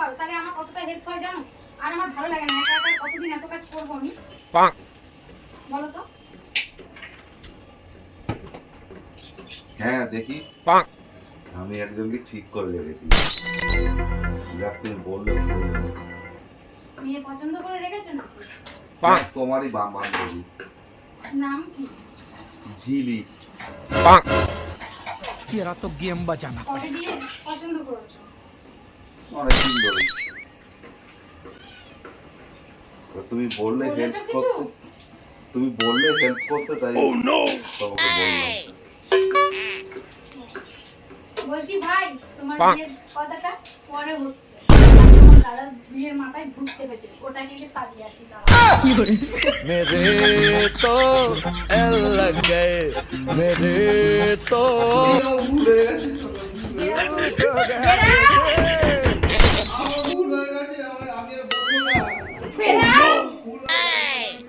পারো তাহলে আমার কতটা হেল্প হয় জানো। আর আমার ভালো লাগে না একা একা কতদিন এত কাজ করবো আমি, বলো তো। হ্যাঁ দেখি, আমি একজনকে ঠিক করে রেখেছি, যাক তুমি বললে ভুলে যাবে। মেয়ে পছন্দ করে রেখেছো না? হ্যাঁ, তোমারই বান্ধবী। নাম কি? ঝিলি। तेरा तो गेम बजाना কবে দিয়ে পছন্দ করেছো? অনেকদিন ধরে। তো তুমি বললে বলেছো হেল্প কিছু? করতে, তুমি বললে হেল্প করতে, তাই তোমাকে বললাম। বলছি ভাই তোমার বিয়ের কথাটা পরে হচ্ছে, আমার দাদার বিয়ের মাথায় ভূত চেপেছে, ওটা কিন্তু কাজে আসি দাঁড়া। मेरे तो एल लग गए मेरे तो ভুলে গেছি, ভুল হয়ে গেছে, আমি আর বলবো না।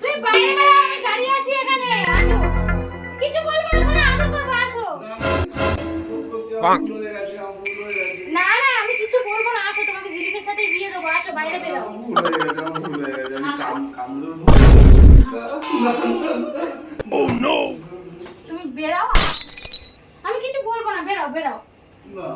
তুই বাইরে বেরো, আমি দাঁড়িয়ে আছি এখানে, আসো। কিছু বলবো না, শোনো আদর করবো, আসো। ভুল হয়ে গেছে, আমার ভুল হয়ে গেছে। না না আমি কিছু বলবো না, আসো, তোমাকে দিলীপের সাথে বিয়ে দেবো, আসো বাইরে বেরো। ভুল হয়ে গেছে, আমার ভুল হয়ে গেছে, আমি কামড়ে তুমি বেরাও, আমি কিছু বলবো না, বেরাও বেরাও। না।